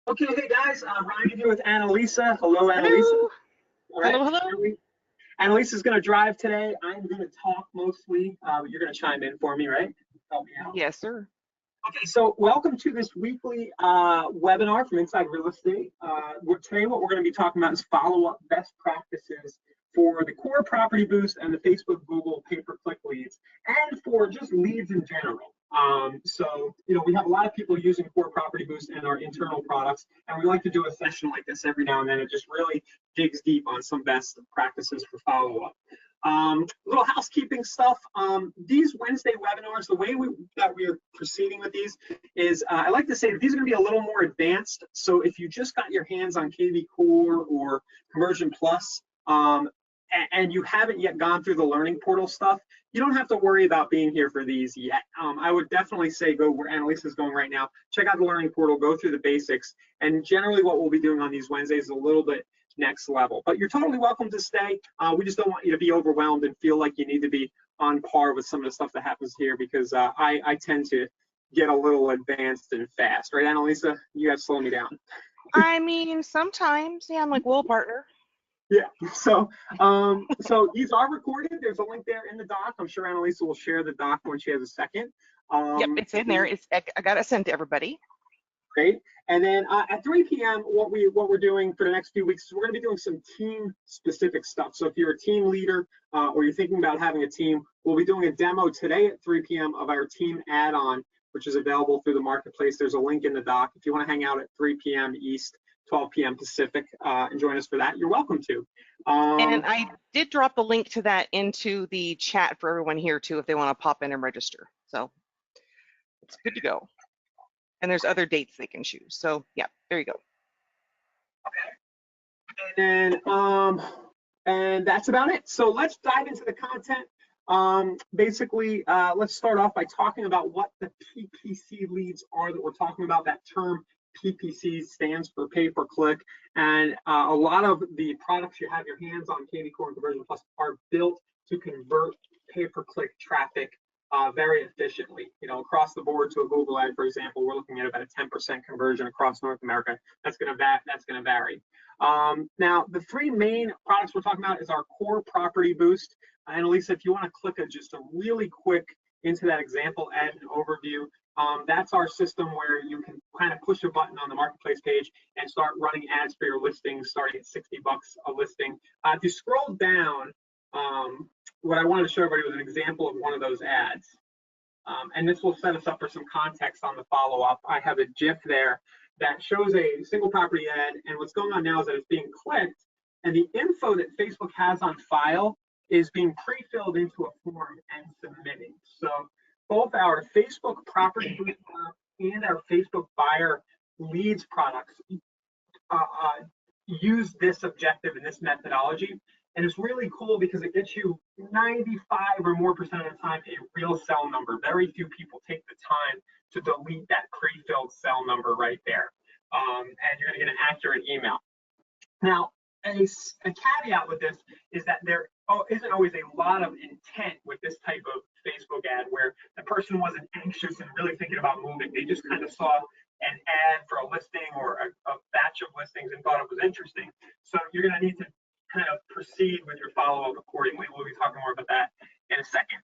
Okay, hey guys, Ryan here with Annalisa. Hello, Annalisa. Hello. All right, Hello, hello. Annalisa's going to drive today. I'm going to talk mostly. You're going to chime in for me, right? Help me out. Yes, sir. Okay, so welcome to this weekly webinar from Inside Real Estate. Today, what we're going to be talking about is follow-up best practices for the core property boost and the Facebook, Google pay-per-click leads, and for just leads in general. We have a lot of people using core property boost and our internal products, and we like to do a session like this every now and then. It just really digs deep on some best practices for follow-up. Little housekeeping stuff. These Wednesday webinars, the way that we're proceeding with these is I like to say that these are going to be a little more advanced. So if you just got your hands on KV Core or Conversion Plus, and you haven't yet gone through the Learning Portal stuff, you don't have to worry about being here for these yet. I would definitely say go where Annalisa is going right now. Check out the Learning Portal, go through the basics, and generally what we'll be doing on these Wednesdays is a little bit next level. But you're totally welcome to stay. We just don't want you to be overwhelmed and feel like you need to be on par with some of the stuff that happens here, because I tend to get a little advanced and fast, right, Annalisa? You got to slow me down. I mean, sometimes, yeah, I'm like, well, partner. Yeah, so these are recorded. There's a link there in the doc. I'm sure Annalisa will share the doc when she has a second. Yep, it's in there. I got it sent to everybody. Great. And then at 3 p.m., what we're doing for the next few weeks is we're going to be doing some team-specific stuff. So if you're a team leader or you're thinking about having a team, we'll be doing a demo today at 3 p.m. of our team add-on, which is available through the marketplace. There's a link in the doc. If you want to hang out at 3 p.m. East, 12 p.m. Pacific, and join us for that, you're welcome to. And I did drop the link to that into the chat for everyone here too, if they want to pop in and register. So it's good to go. And there's other dates they can choose. So yeah, there you go. Okay. And that's about it. So let's dive into the content. Basically, let's start off by talking about what the PPC leads are that we're talking about. That term PPC stands for pay per click, and a lot of the products you have your hands on, KV Core and Conversion Plus, are built to convert pay per click traffic very efficiently. Across the board to a Google ad, for example, we're looking at about a 10% conversion across North America. That's going to vary. Now, the three main products we're talking about is our core property boost. Annalisa, if you want to click just a really quick into that example ad and overview, that's our system where you can kind of push a button on the marketplace page and start running ads for your listings, starting at $60 a listing. If you scroll down, what I wanted to show everybody was an example of one of those ads. And this will set us up for some context on the follow-up. I have a GIF there that shows a single property ad, and what's going on now is that it's being clicked, and the info that Facebook has on file is being pre-filled into a form and submitted. So both our Facebook property boost and our Facebook buyer leads products use this objective and this methodology. And it's really cool because it gets you 95 or more % of the time a real cell number. Very few people take the time to delete that pre-filled cell number right there. And you're going to get an accurate email. Now, a caveat with this is that there isn't always a lot of intent with this type of Facebook ad where the person wasn't anxious and really thinking about moving. They just kind of saw an ad for a listing or a batch of listings and thought it was interesting. So you're going to need to kind of proceed with your follow-up accordingly. We'll be talking more about that in a second.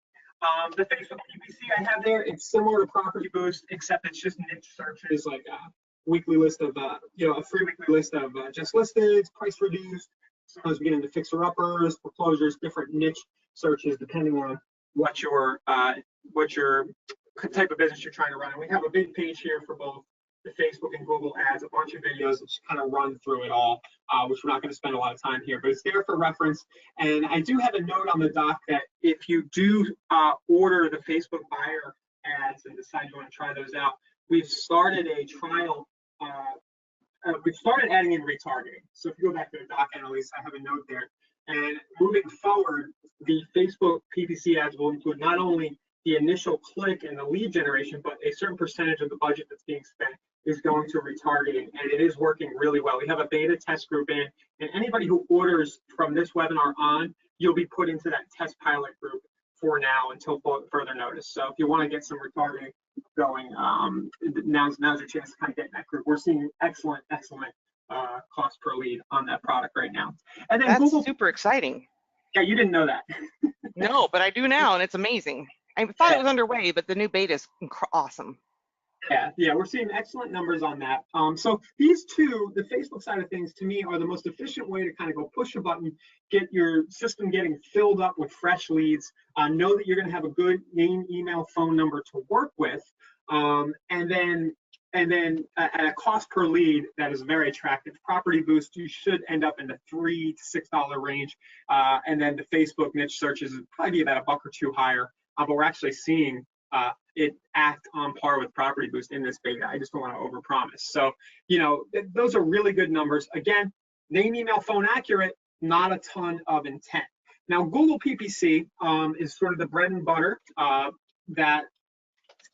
The Facebook PPC I have there, it's similar to Property Boost, except it's just niche searches like a weekly list of, a free weekly list of just listed, price reduced. Sometimes we get into fixer-uppers, foreclosures, different niche searches depending on what your type of business you're trying to run. And we have a big page here for both the Facebook and Google ads, a bunch of videos that just kind of run through it all, which we're not going to spend a lot of time here, but it's there for reference. And I do have a note on the doc that if you do order the Facebook buyer ads and decide you want to try those out, we've started a trial. We've started adding in retargeting. So if you go back to the doc, Annalise, I have a note there. And moving forward, the Facebook PPC ads will include not only the initial click and the lead generation, but a certain percentage of the budget that's being spent is going to retargeting, and it is working really well. We have a beta test group in, and anybody who orders from this webinar on, you'll be put into that test pilot group for now until further notice. So if you want to get some retargeting going, now's your chance to kind of get in that group. We're seeing excellent cost per lead on that product right now. And then That's Google, super exciting. yeah, you didn't know that. No, but I do now, and it's amazing. I thought it was underway, but the new beta is awesome. Yeah, we're seeing excellent numbers on that. So these two, the Facebook side of things, to me, are the most efficient way to kind of go push a button, get your system getting filled up with fresh leads, know that you're going to have a good name, email, phone number to work with, and then at a cost per lead that is very attractive. Property Boost, you should end up in the $3 to $6 range, and then the Facebook niche searches would probably be about $1 or $2 higher. But we're actually seeing it act on par with Property Boost in this beta. I just don't want to overpromise. So, those are really good numbers. Again, name, email, phone accurate, not a ton of intent. Now, Google PPC is sort of the bread and butter that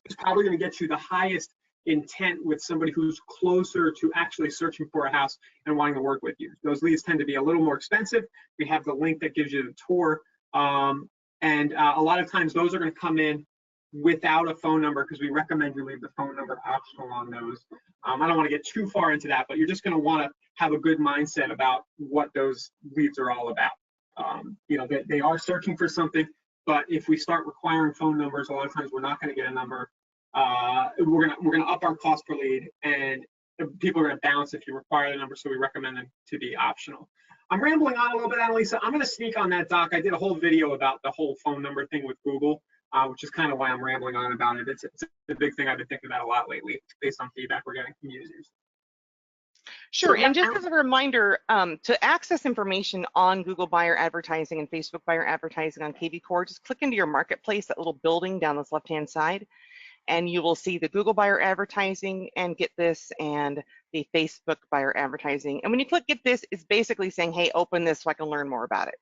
is probably going to get you the highest intent with somebody who's closer to actually searching for a house and wanting to work with you. Those leads tend to be a little more expensive. We have the link that gives you the tour. And a lot of times those are going to come in without a phone number because we recommend you leave the phone number optional on those. I don't want to get too far into that, but you're just going to want to have a good mindset about what those leads are all about. They are searching for something, but if we start requiring phone numbers, a lot of times we're not going to get a number. We're gonna up our cost per lead, and people are going to bounce if you require the number, so we recommend them to be optional. I'm rambling on a little bit, Annalisa. I'm going to sneak on that, Doc. I did a whole video about the whole phone number thing with Google, which is kind of why I'm rambling on about it. It's a big thing I've been thinking about a lot lately based on feedback we're getting from users. Sure, and just as a reminder, to access information on Google Buyer Advertising and Facebook Buyer Advertising on kvCORE, just click into your marketplace, that little building down this left-hand side, and you will see the Google Buyer Advertising and Get This and the Facebook Buyer Advertising. And when you click Get This, it's basically saying, hey, open this so I can learn more about it.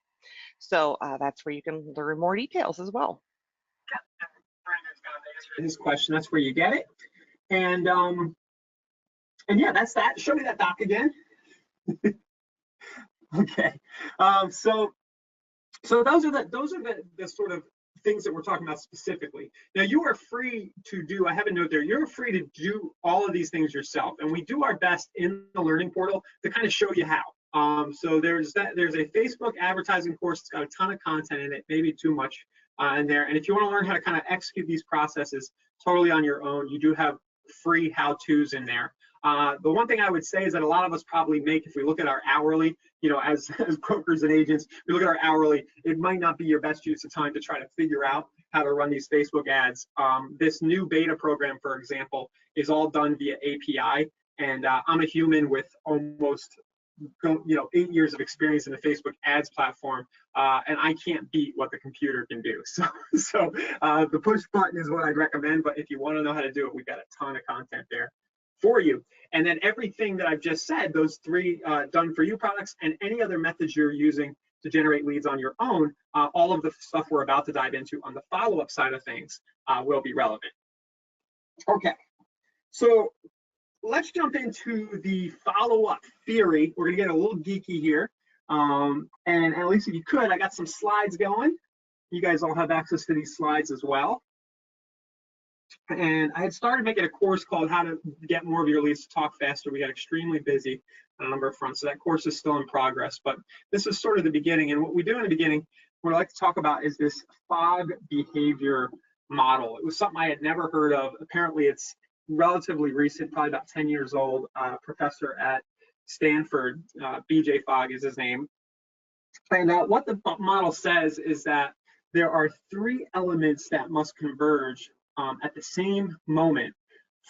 So that's where you can learn more details as well. Yeah, Brandon's going to answer his question. That's where you get it. And yeah, that's that. Show me that, Doc, again. Okay. So those are the sort of things that we're talking about specifically. Now, you are free to do, I have a note there, you're free to do all of these things yourself. And we do our best in the learning portal to kind of show you how. So there's a Facebook advertising course. It's got a ton of content in it, maybe too much in there. And if you want to learn how to kind of execute these processes totally on your own, you do have free how-tos in there. The one thing I would say is that a lot of us probably make, if we look at our hourly, as brokers and agents, we look at our hourly, it might not be your best use of time to try to figure out how to run these Facebook ads. This new beta program, for example, is all done via API. And I'm a human with almost 8 years of experience in the Facebook ads platform, and I can't beat what the computer can do. So the push button is what I'd recommend, but if you want to know how to do it, we've got a ton of content there for you. And then everything that I've just said, those three done for you products and any other methods you're using to generate leads on your own, all of the stuff we're about to dive into on the follow-up side of things will be relevant. Okay, so let's jump into the follow-up theory. We're gonna get a little geeky here. And at least if you could, I got some slides going. You guys all have access to these slides as well. And I had started making a course called How to Get More of Your Leads to Talk Faster. We got extremely busy on a number of fronts, so that course is still in progress. But this is sort of the beginning. And what we do in the beginning, what I like to talk about is this FOG behavior model. It was something I had never heard of. Apparently, it's relatively recent, probably about 10 years old. Professor at Stanford, BJ Fogg is his name. And what the model says is that there are 3 elements that must converge at the same moment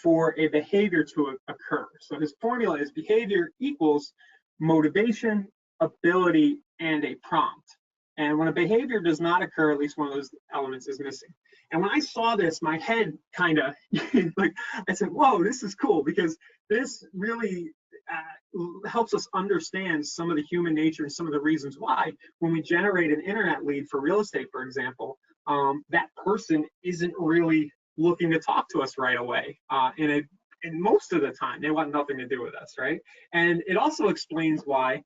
for a behavior to occur. So his formula is behavior equals motivation, ability, and a prompt. And when a behavior does not occur, at least one of those elements is missing. And when I saw this, my head kind of, I said, whoa, this is cool, because this really helps us understand some of the human nature and some of the reasons why when we generate an internet lead for real estate, for example, that person isn't really looking to talk to us right away in a And most of the time, they want nothing to do with us, right? And it also explains why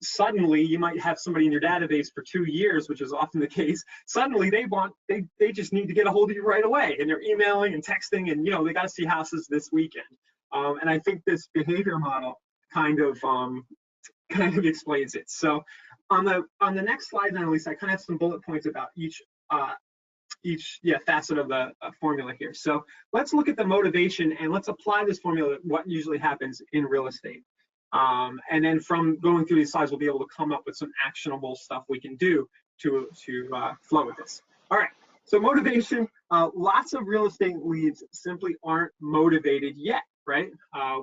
suddenly you might have somebody in your database for 2 years, which is often the case. Suddenly they just need to get a hold of you right away, and they're emailing and texting, and they got to see houses this weekend. And I think this behavior model kind of explains it. So on the next slide, then, Lisa, I kind of have some bullet points about each facet of the formula here. So let's look at the motivation and let's apply this formula to what usually happens in real estate. And then from going through these slides, we'll be able to come up with some actionable stuff we can do to flow with this. All right, so motivation, lots of real estate leads simply aren't motivated yet, right?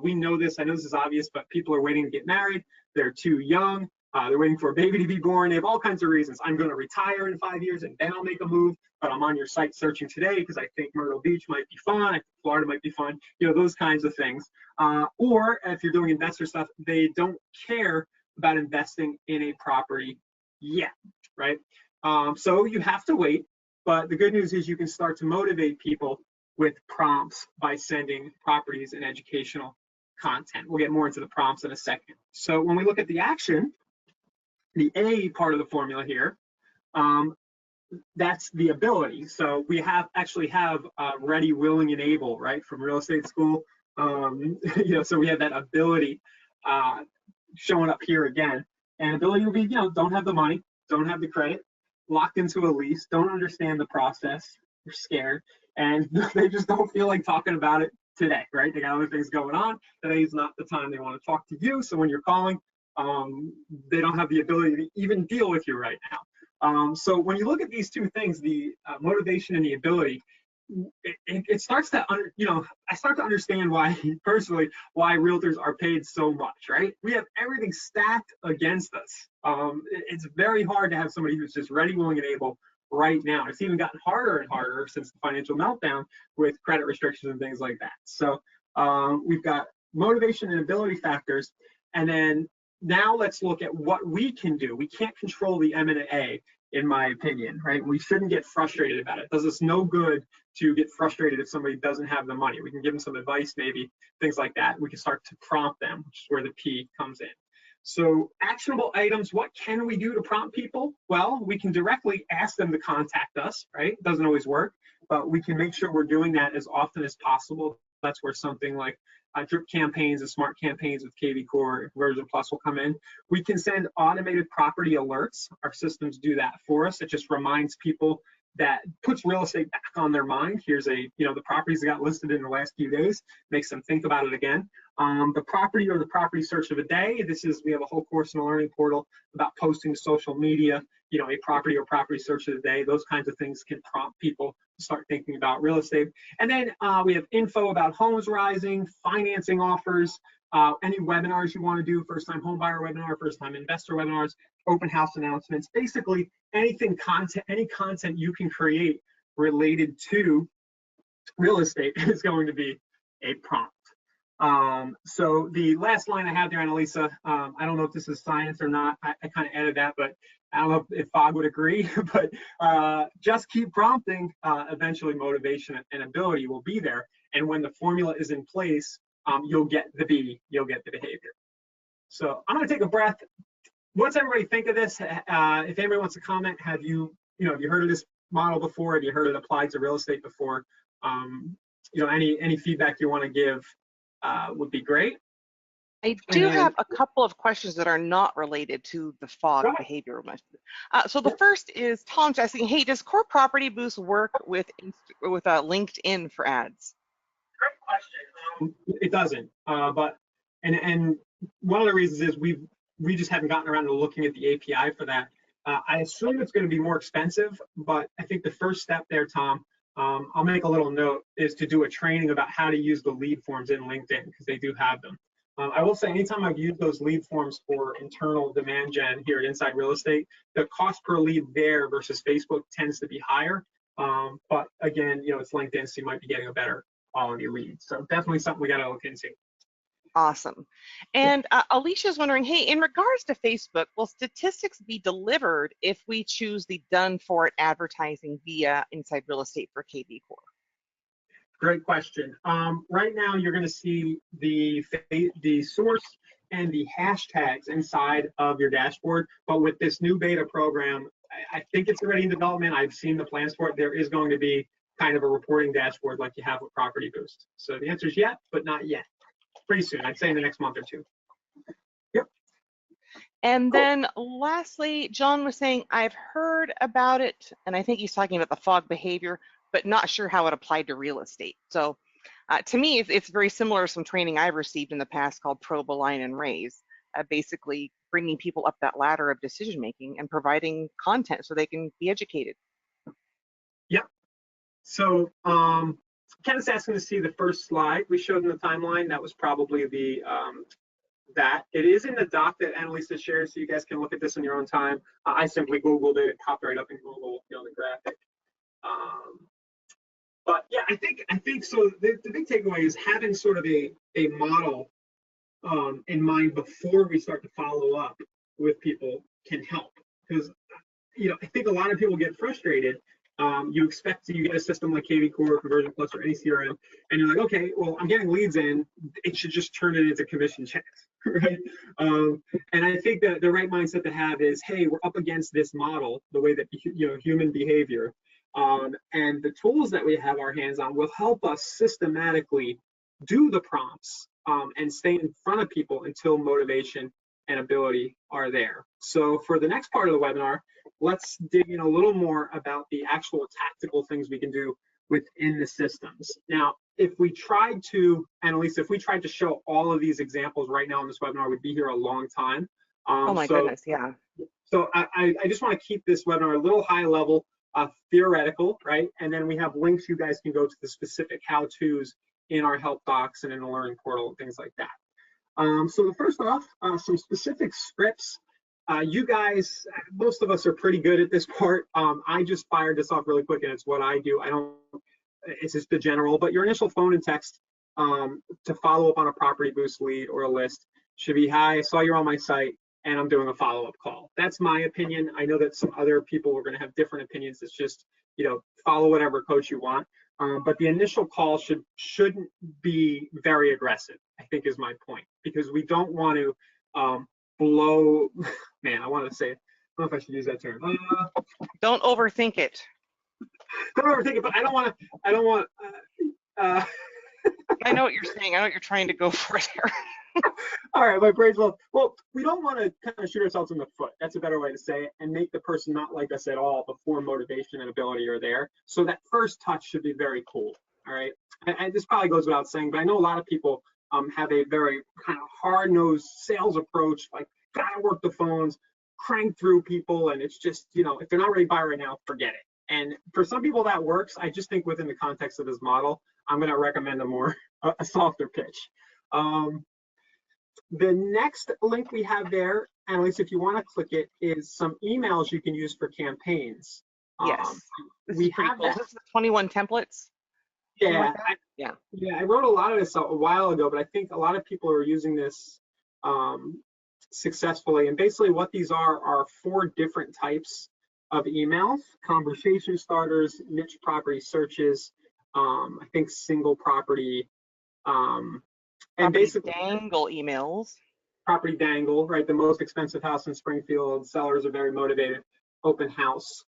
We know this, I know this is obvious, but people are waiting to get married, they're too young, they're waiting for a baby to be born, they have all kinds of reasons. I'm gonna retire in 5 years and then I'll make a move, but I'm on your site searching today because I think Myrtle Beach might be fun, I think Florida might be fun, those kinds of things. Or if you're doing investor stuff, they don't care about investing in a property yet, right? So you have to wait, but the good news is you can start to motivate people with prompts by sending properties and educational content. We'll get more into the prompts in a second. So when we look at the action, the A part of the formula here, that's the ability. So we actually have ready, willing, and able, right, from real estate school. So we have that ability showing up here again. And ability will be, don't have the money, don't have the credit, locked into a lease, don't understand the process, they're scared, and they just don't feel like talking about it today, right? They got other things going on. Today is not the time they want to talk to you. So when you're calling, they don't have the ability to even deal with you right now. So when you look at these two things, the motivation and the ability, it starts to, I start to understand why, personally, why realtors are paid so much, right? We have everything stacked against us. It's very hard to have somebody who's just ready, willing, and able right now. It's even gotten harder and harder since the financial meltdown with credit restrictions and things like that. So we've got motivation and ability factors, and then now let's look at what we can do. We can't control the M and A, in my opinion, right? We shouldn't get frustrated about it. It does us no good to get frustrated if somebody doesn't have the money. We can give them some advice, maybe, things like that. We can start to prompt them, which is where the P comes in. So actionable items, what can we do to prompt people? Well, we can directly ask them to contact us, right? It doesn't always work, but we can make sure we're doing that as often as possible. That's where something like drip campaigns and smart campaigns with kvCORE Version Plus will come in. We can send automated property alerts. Our systems do that for us. It just reminds people, that puts real estate back on their mind. Here's the properties that got listed in the last few days, makes them think about it again. The property or the property search of a day, we have a whole course in the learning portal about posting to social media, a property or property search of the day. Those kinds of things can prompt people to start thinking about real estate. And then we have info about homes rising, financing offers, any webinars you want to do, first time home buyer webinar, first time investor webinars, open house announcements, basically any content you can create related to real estate is going to be a prompt. So the last line I have there, Annalisa, I don't know if this is science or not. I kind of added that, but I don't know if Fog would agree, but just keep prompting. Eventually motivation and ability will be there. And when the formula is in place, you'll get the B, you'll get the behavior. So I'm gonna take a breath. What's everybody think of this? If anybody wants to comment, have you heard of this model before? Have you heard it applied to real estate before? Any feedback you want to give would be great. I do have a couple of questions that are not related to the FOG behavior. So the first is Tom's asking, hey, does Core Property Boost work with LinkedIn for ads? Great question. It doesn't, but one of the reasons is we just haven't gotten around to looking at the API for that. I assume it's going to be more expensive, but I think the first step there, Tom, I'll make a little note, is to do a training about how to use the lead forms in LinkedIn, because they do have them. I will say, anytime I've used those lead forms for internal demand gen here at Inside Real Estate, the cost per lead there versus Facebook tends to be higher. But again, it's LinkedIn, so you might be getting a better quality lead. So definitely something we got to look into. Awesome. And Alicia's wondering, hey, in regards to Facebook, will statistics be delivered if we choose the done for it advertising via Inside Real Estate for kvCORE? Great question. Right now, you're going to see the source and the hashtags inside of your dashboard. But with this new beta program, I think it's already in development. I've seen the plans for it. There is going to be kind of a reporting dashboard like you have with Property Boost. So the answer is yet, but not yet. Pretty soon, I'd say in the next month or two. Yep. And then lastly, John was saying, I've heard about it, and I think he's talking about the fog behavior, but not sure how it applied to real estate. So to me, it's very similar to some training I've received in the past called Probe, Align, and Raise, basically bringing people up that ladder of decision making and providing content so they can be educated. Yep. So Kenneth's asking to see the first slide we showed in the timeline. That was probably the that. It is in the doc that Annalisa shared, so you guys can look at this in your own time. I simply Googled it, popped right up in Google, you know, the graphic. But yeah, I think so. The big takeaway is having sort of a model in mind before we start to follow up with people can help, because you know, I think a lot of people get frustrated. You get a system like KV Core, Conversion Plus, or any CRM, and you're like, okay, well, I'm getting leads in, it should just turn it into commission checks, right? And I think that the right mindset to have is, hey, we're up against this model, the way that, you know, human behavior, and the tools that we have our hands on will help us systematically do the prompts and stay in front of people until motivation and ability are there. So for the next part of the webinar, let's dig in a little more about the actual tactical things we can do within the systems. Now, if we tried to, Annalisa, if we tried to show all of these examples right now in this webinar, we'd be here a long time. Oh my goodness, yeah. So I just want to keep this webinar a little high level, theoretical, right? And then we have links you guys can go to the specific how-tos in our help docs and in the learning portal and things like that. So the first off, some specific scripts. You guys, most of us are pretty good at this part. I just fired this off really quick, and it's what I do. It's just the general, but your initial phone and text to follow up on a Property Boost lead or a list should be, hi, I saw you're on my site, and I'm doing a follow-up call. That's my opinion. I know that some other people are going to have different opinions. It's just, you know, follow whatever coach you want. But the initial call shouldn't be very aggressive, I think is my point, because we don't want to blow, man, I want to say, I don't know if I should use that term. Don't overthink it. Don't overthink it, but I don't want, I know what you're saying. I know what you're trying to go for there. All right, my brain's well, we don't want to kind of shoot ourselves in the foot. That's a better way to say it, and make the person not like us at all before motivation and ability are there. So that first touch should be very cool. All right, and this probably goes without saying, but I know a lot of people have a very kind of hard-nosed sales approach, like gotta work the phones, crank through people, and it's just, you know, if they're not ready to buy right now, forget it. And for some people that works. I just think within the context of this model, I'm going to recommend a softer pitch. The next link we have there, Annalise, if you want to click it, is some emails you can use for campaigns. Yes, we have cool. This is the 21 templates. Yeah, like I wrote a lot of this a while ago, but I think a lot of people are using this successfully. And basically what these are 4 different types of emails: conversation starters, niche property searches, I think single property, and basically dangle emails. Property dangle, right? The most expensive house in Springfield, sellers are very motivated, open house,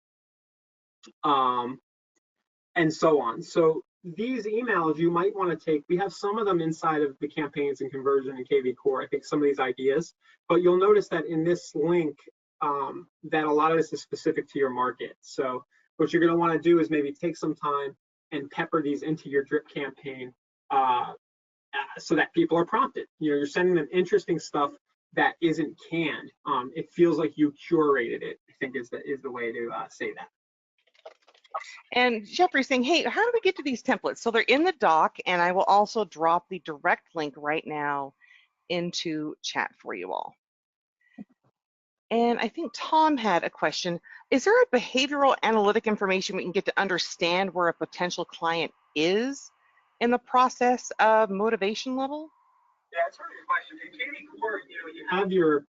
and so on. So these emails you might want to take, we have some of them inside of the campaigns and conversion and KV Core, I think some of these ideas, but you'll notice that in this link, that a lot of this is specific to your market. So what you're going to want to do is maybe take some time and pepper these into your drip campaign so that people are prompted. You know, you're sending them interesting stuff that isn't canned. It feels like you curated it, I think is the way to say that. And Jeffrey's saying, hey, how do we get to these templates? So they're in the doc, and I will also drop the direct link right now into chat for you all. And I think Tom had a question. Is there a behavioral analytic information we can get to understand where a potential client is in the process of motivation level? Yeah, that's a really good question. In KV Core, you have your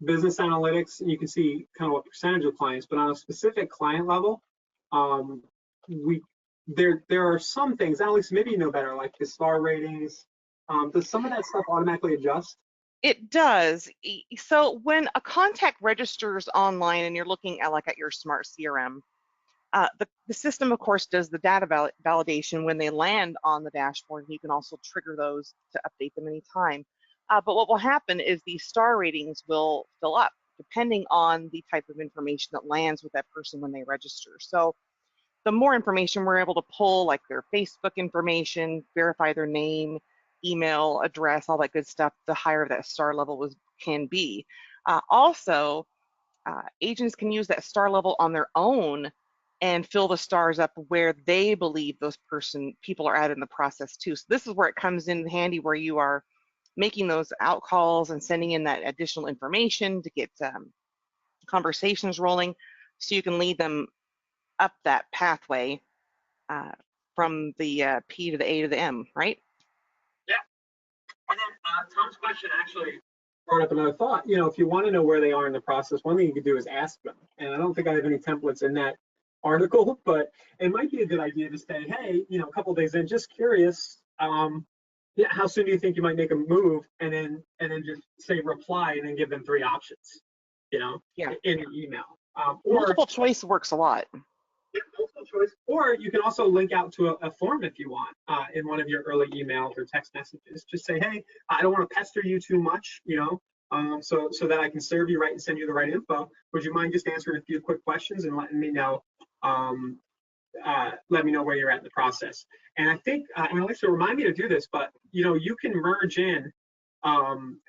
business analytics, and you can see kind of what percentage of clients, but on a specific client level, there are some things, Alex, maybe you know better, like the star ratings. Does some of that stuff automatically adjust? It does. So when a contact registers online and you're looking at like at your smart CRM, the system, of course, does the data validation when they land on the dashboard. You can also trigger those to update them anytime. But what will happen is the star ratings will fill up depending on the type of information that lands with that person when they register. So the more information we're able to pull, like their Facebook information, verify their name, email, address, all that good stuff, the higher that star level can be. Also, agents can use that star level on their own and fill the stars up where they believe those people are at in the process too. So this is where it comes in handy, where you are making those out calls and sending in that additional information to get conversations rolling, so you can lead them up that pathway from the P to the A to the M, right? Yeah. And then Tom's question actually brought up another thought. You know, if you want to know where they are in the process, one thing you could do is ask them. And I don't think I have any templates in that article, but it might be a good idea to say, hey, you know, a couple of days in, just curious, yeah, how soon do you think you might make a move? And then just say reply and then give them 3 options, you know, Yeah. in the email. Or multiple choice works a lot. Yeah, multiple choice. Or you can also link out to a form if you want in one of your early emails or text messages. Just say, hey, I don't want to pester you too much, you know, so that I can serve you right and send you the right info. Would you mind just answering a few quick questions and letting me know let me know where you're at in the process? And I think, and Alexa, remind me to do this, but you know, you can merge in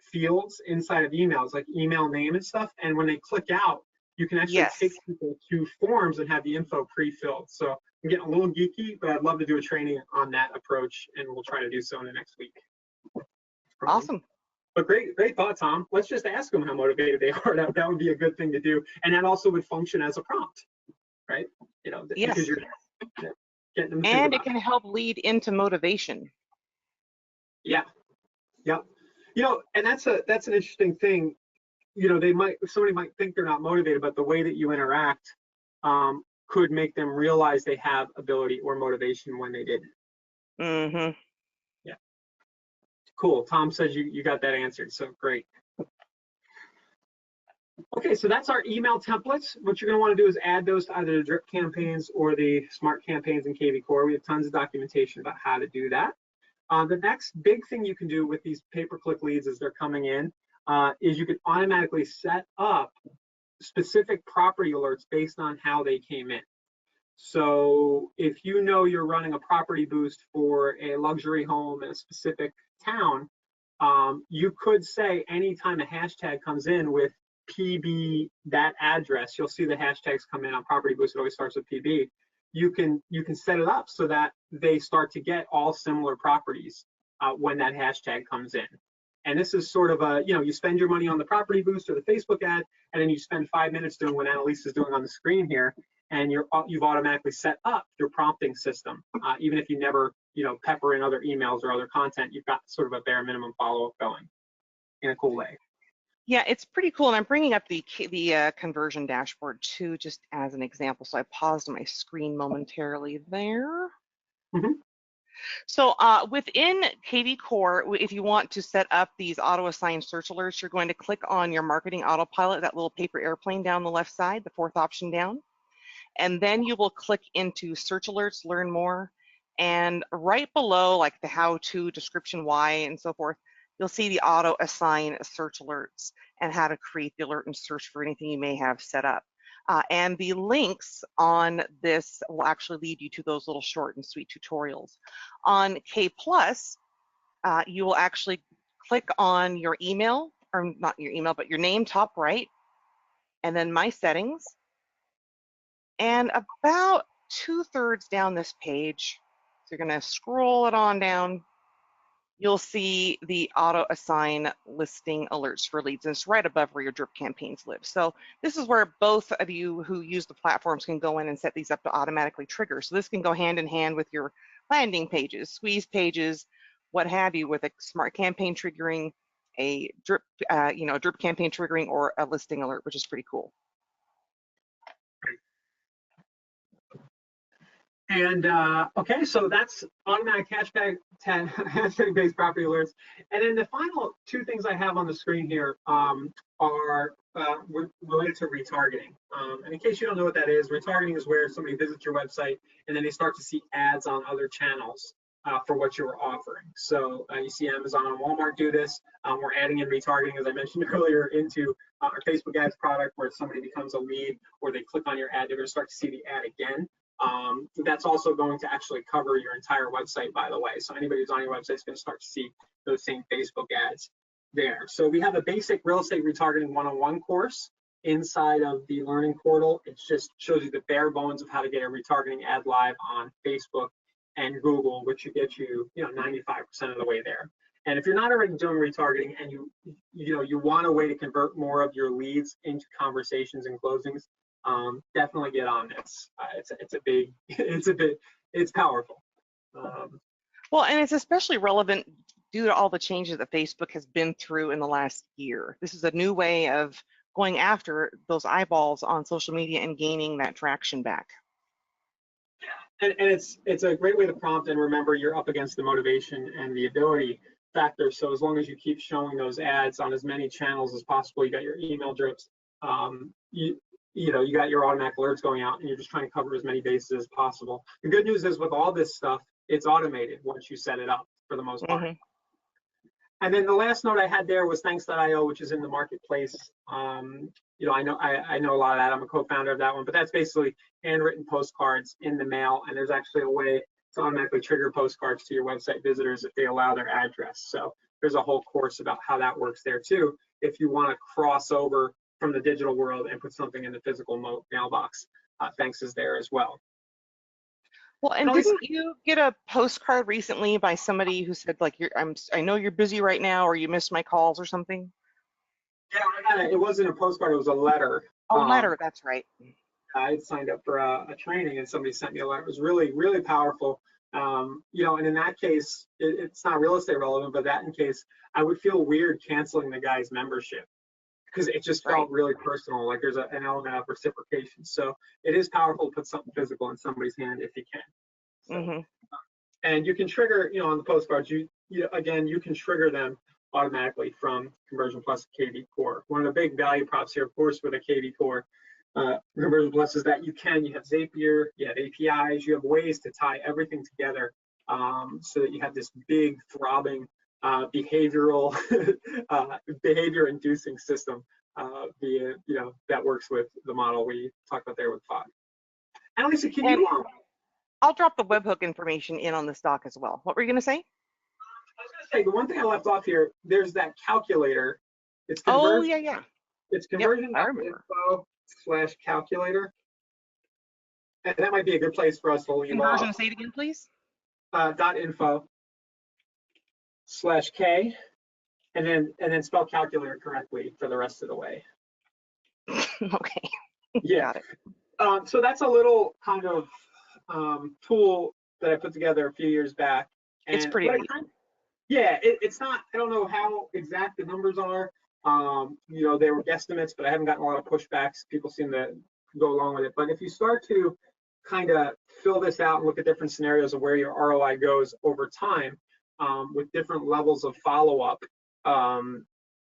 fields inside of emails, like email name and stuff. And when they click out, you can actually Yes. take people to forms and have the info pre-filled. So I'm getting a little geeky, but I'd love to do a training on that approach, and we'll try to do so in the next week. Awesome. But great thought, Tom. Let's just ask them how motivated they are. That would be a good thing to do, and that also would function as a prompt, right? You know, Yes. because you're getting them to and think it can help lead into motivation. Yeah. You know, and that's an interesting thing. You know, somebody might think they're not motivated, but the way that you interact could make them realize they have ability or motivation when they didn't. Mm-hmm. Yeah. Cool. Tom says you got that answered, so great. Okay, so that's our email templates. What you're going to want to do is add those to either the drip campaigns or the smart campaigns in KV Core. We have tons of documentation about how to do that. The next big thing you can do with these pay-per-click leads as they're coming in is you can automatically set up specific property alerts based on how they came in. So if you know you're running a property boost for a luxury home in a specific town, you could say anytime a hashtag comes in with PB, that address, you'll see the hashtags come in on property boost. It always starts with PB. You can set it up so that they start to get all similar properties when that hashtag comes in. And this is sort of a, you know, you spend your money on the property boost or the Facebook ad, and then you spend 5 minutes doing what Annalise is doing on the screen here, and you've automatically set up your prompting system. Even if you never, you know, pepper in other emails or other content, you've got sort of a bare minimum follow-up going in a cool way. Yeah, it's pretty cool. And I'm bringing up the conversion dashboard too, just as an example. So I paused my screen momentarily there. Mm-hmm. So within KV Core, if you want to set up these auto-assigned search alerts, you're going to click on your marketing autopilot, that little paper airplane down the left side, the 4th option down. And then you will click into search alerts, learn more. And right below, like the how-to, description, why, and so forth, you'll see the auto-assign search alerts and how to create the alert and search for anything you may have set up. And the links on this will actually lead you to those little short and sweet tutorials. On K+, you will actually click on your email, or not your email, but your name top right, and then My Settings. And about 2/3 down this page, so you're going to scroll it on down, you'll see the auto assign listing alerts for leads, and it's right above where your drip campaigns live. So this is where both of you who use the platforms can go in and set these up to automatically trigger. So this can go hand in hand with your landing pages, squeeze pages, what have you, with a smart campaign triggering, a drip, drip campaign triggering, or a listing alert, which is pretty cool. And okay, so that's automatic hashtag-based property alerts. And then the final two things I have on the screen here are related to retargeting. And in case you don't know what that is, retargeting is where somebody visits your website and then they start to see ads on other channels for what you were offering. So you see Amazon and Walmart do this. We're adding in retargeting, as I mentioned earlier, into our Facebook ads product, where somebody becomes a lead or they click on your ad, they're going to start to see the ad again. That's also going to actually cover your entire website, by the way. So anybody who's on your website is going to start to see those same Facebook ads there. So we have a basic real estate retargeting 101 course inside of the learning portal. It just shows you the bare bones of how to get a retargeting ad live on Facebook and Google, which should get you, 95% of the way there. And if you're not already doing retargeting and you want a way to convert more of your leads into conversations and closings, definitely get on this. It's powerful. Well, and it's especially relevant due to all the changes that Facebook has been through in the last year. This is a new way of going after those eyeballs on social media and gaining that traction back. And it's a great way to prompt, and remember, you're up against the motivation and the ability factor. So as long as you keep showing those ads on as many channels as possible, you got your email drips, you got your automatic alerts going out, and you're just trying to cover as many bases as possible. The good news is with all this stuff, it's automated once you set it up for the most part. And then the last note I had there was Thanks.io, which is in the marketplace. I know a lot of that. I'm a co-founder of that one, but that's basically handwritten postcards in the mail, and there's actually a way to automatically trigger postcards to your website visitors if they allow their address. So there's a whole course about how that works there too, if you want to cross over from the digital world and put something in the physical mailbox. Thanks is there as well. Well, and didn't you get a postcard recently by somebody who said, like, I know you're busy right now, or you missed my calls or something? Yeah, it wasn't a postcard, it was a letter. Oh, letter, that's right. I had signed up for a training and somebody sent me a letter. It was really, really powerful. And in that case, it's not real estate relevant, but that in case, I would feel weird canceling the guy's membership because it just felt really personal, like there's an element of reciprocation. So it is powerful to put something physical in somebody's hand if you can. So, and you can trigger, on the postcards, you can trigger them automatically from Conversion Plus KV Core. One of the big value props here, of course, with a KV Core Conversion Plus is that you have Zapier, you have APIs, you have ways to tie everything together so that you have this big throbbing behavioral behavior inducing system that works with the model we talked about there with Fog. And Lisa, can you I'll drop the webhook information in on this doc as well. What were you going to say? I was going to say, the one thing I left off here, there's that calculator. It's It's conversion.info/calculator. And that might be a good place for us to leave off. Conversion, say it again, please. .info/K, and then spell calculator correctly for the rest of the way. Okay. Yeah. Got it. So that's a little kind of tool that I put together a few years back. And it's pretty neat. It's not, I don't know how exact the numbers are. They were guesstimates, but I haven't gotten a lot of pushbacks. People seem to go along with it. But if you start to kind of fill this out and look at different scenarios of where your ROI goes over time with different levels of follow-up,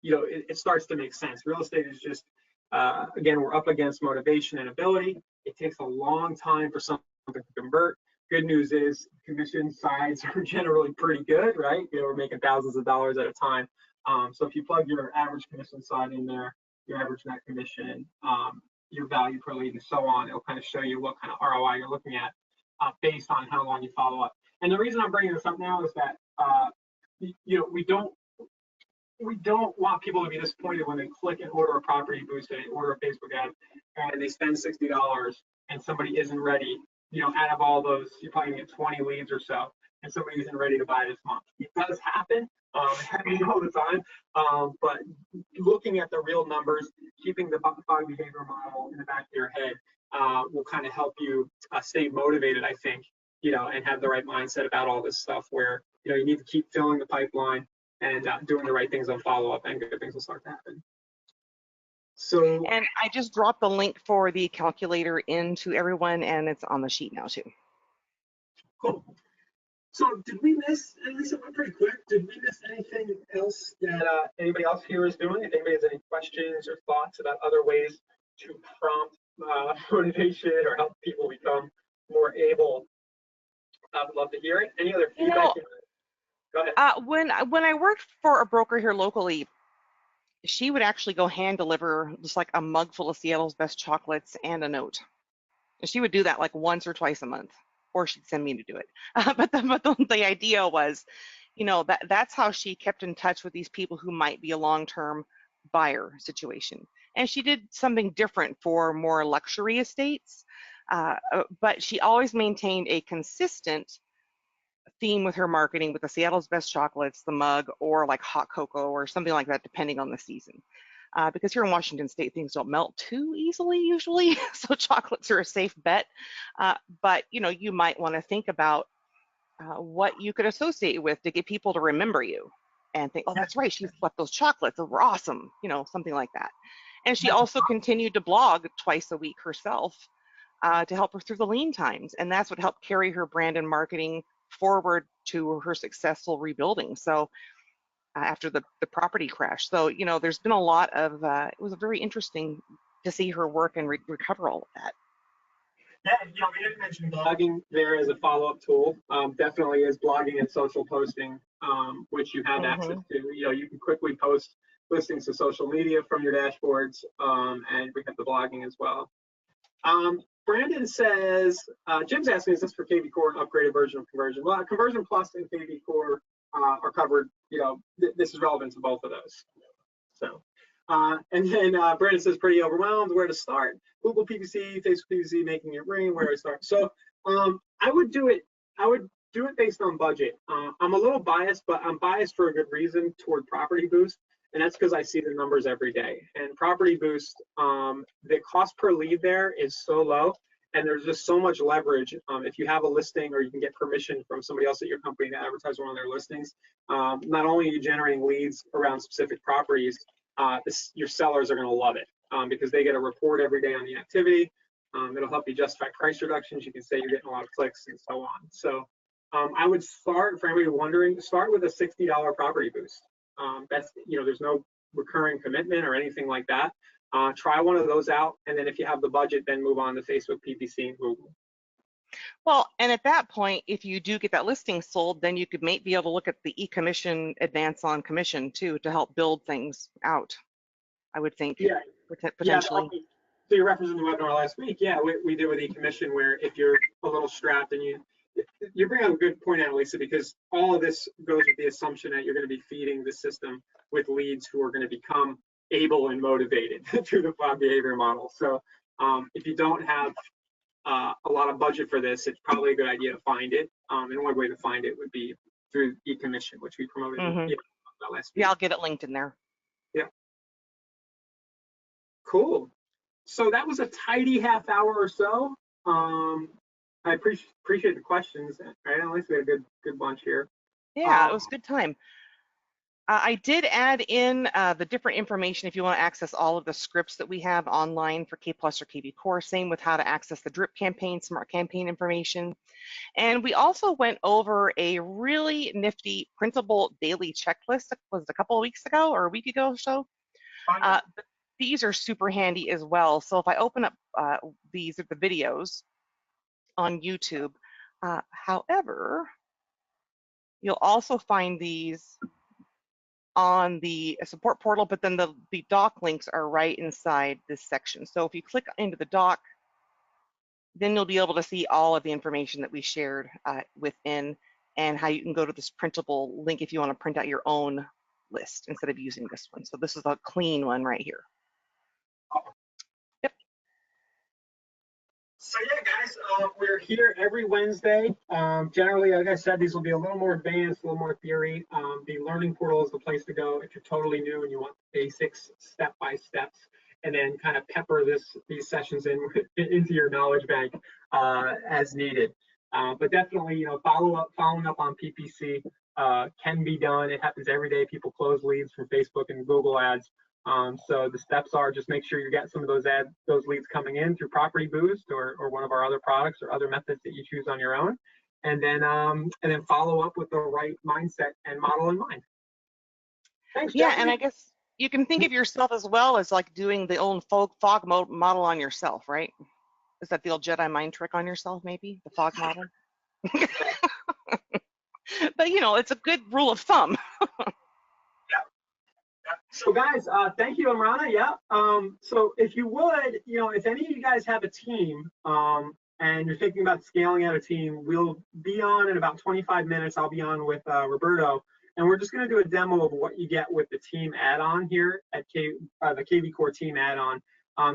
it starts to make sense. Real estate is just, again, we're up against motivation and ability. It takes a long time for something to convert. Good news is commission sides are generally pretty good, right? We're making thousands of dollars at a time. So if you plug your average commission side in there, your average net commission, your value per lead, and so on, it'll kind of show you what kind of ROI you're looking at based on how long you follow up. And the reason I'm bringing this up now is that we don't want people to be disappointed when they click and order a property boost, they order a Facebook ad, and they spend $60 and somebody isn't ready. Out of all those, you're probably gonna get 20 leads or so, and somebody isn't ready to buy this month. It does happen. It happens all the time. But looking at the real numbers, keeping the Fog behavior model in the back of your head will kind of help you stay motivated, I think, and have the right mindset about all this stuff where, you need to keep filling the pipeline and doing the right things on follow-up, and good things will start to happen. So, and I just dropped the link for the calculator into everyone, and it's on the sheet now too. Cool. So did we miss, and Lisa went pretty quick, did we miss anything else that anybody else here is doing? If anybody has any questions or thoughts about other ways to prompt motivation or help people become more able, I would love to hear it. Any other feedback? Go ahead. When I worked for a broker here locally, she would actually go hand deliver just like a mug full of Seattle's best chocolates and a note. And she would do that like once or twice a month, or she'd send me to do it. But the idea was, you know, that's how she kept in touch with these people who might be a long-term buyer situation. And she did something different for more luxury estates, but she always maintained a consistent theme with her marketing with the Seattle's best chocolates, the mug, or like hot cocoa or something like that, depending on the season. Because here in Washington State, things don't melt too easily usually, so chocolates are a safe bet. But you know, you might want to think about what you could associate with to get people to remember you and think, oh, that's right, she's left those chocolates, they were awesome, you know, something like that. And she also continued to blog twice a week herself to help her through the lean times, and that's what helped carry her brand and marketing forward to her successful rebuilding. So after the property crash. So, you know, there's been a lot of, it was very interesting to see her work and recover all of that. Yeah, you know, we didn't mention blogging there as a follow-up tool. Definitely is blogging and social posting, which you have access to. You know, you can quickly post listings to social media from your dashboards, and we have the blogging as well. Brandon says, Jim's asking, is this for KV Core an upgraded version of Conversion? Well, Conversion Plus and KV Core are covered. You know, this is relevant to both of those. So, and then Brandon says, pretty overwhelmed, where to start? Google PPC, Facebook PPC, making it ring, where do I start? So I would do it based on budget. I'm a little biased, but I'm biased for a good reason toward Property Boost. And that's because I see the numbers every day. And Property Boost, the cost per lead there is so low, and there's just so much leverage. If you have a listing or you can get permission from somebody else at your company to advertise one of their listings, not only are you generating leads around specific properties, your sellers are going to love it because they get a report every day on the activity. It'll help you justify price reductions. You can say you're getting a lot of clicks and so on. So I would start, for anybody wondering, start with a $60 Property Boost. That's, you know, there's no recurring commitment or anything like that. Try one of those out, and then if you have the budget, then move on to Facebook PPC and Google. Well, and at that point, if you do get that listing sold, then you could be able to look at the e-commission advance on commission too to help build things out, I would think. Yeah, potentially. Yeah, so you're referencing the webinar last week. Yeah, we did with e-commission, where if you're a little strapped and you bring up a good point, Annalisa, because all of this goes with the assumption that you're going to be feeding the system with leads who are going to become able and motivated through the Fogg behavior model. So if you don't have a lot of budget for this, it's probably a good idea to find it. And one way to find it would be through e-commission, which we promoted last week. Yeah, I'll get it linked in there. Yeah. Cool. So that was a tidy half hour or so. I appreciate the questions. Right, at least we had a good bunch here. Yeah, it was a good time. I did add in the different information if you want to access all of the scripts that we have online for K Plus or KV Core. Same with how to access the drip campaign, smart campaign information. And we also went over a really nifty printable daily checklist. Was it a couple of weeks ago or a week ago or so? These are super handy as well. So if I open up these are the videos on YouTube. However, you'll also find these on the support portal, but then the doc links are right inside this section. So if you click into the doc, then you'll be able to see all of the information that we shared within, and how you can go to this printable link if you want to print out your own list instead of using this one. So this is a clean one right here. Yep. So yeah, guys, we're here every Wednesday. Generally, like I said, these will be a little more advanced, a little more theory. The learning portal is the place to go if you're totally new and you want basics, step-by-steps, and then kind of pepper these sessions into your knowledge bank as needed. But definitely, you know, following up on PPC can be done. It happens every day. People close leads from Facebook and Google ads. So the steps are just make sure you get some of those leads coming in through Property Boost or one of our other products or other methods that you choose on your own. and then follow up with the right mindset and model in mind. Thanks, Yeah, Jackie. and I guess you can think of yourself as well as like doing the old fog model on yourself, right? Is that the old Jedi mind trick on yourself, maybe? The fog model? But you know, it's a good rule of thumb. So guys, thank you, Amrana. Yeah. So if you would, if any of you guys have a team, and you're thinking about scaling out a team, we'll be on in about 25 minutes. I'll be on with Roberto, and we're just going to do a demo of what you get with the team add-on here at the KV Core team add-on.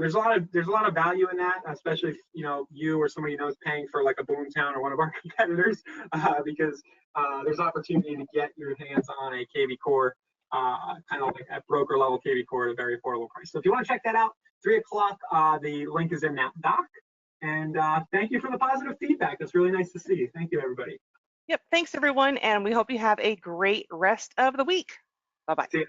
There's a lot of value in that, especially if you or somebody you know is paying for like a Boomtown or one of our competitors, because there's opportunity to get your hands on a KV Core. Kind of like at broker level KV Core at a very affordable price. So if you want to check that out, 3 o'clock, the link is in that doc. And thank you for the positive feedback. That's really nice to see. Thank you, everybody. Yep. Thanks, everyone. And we hope you have a great rest of the week. Bye-bye. See you.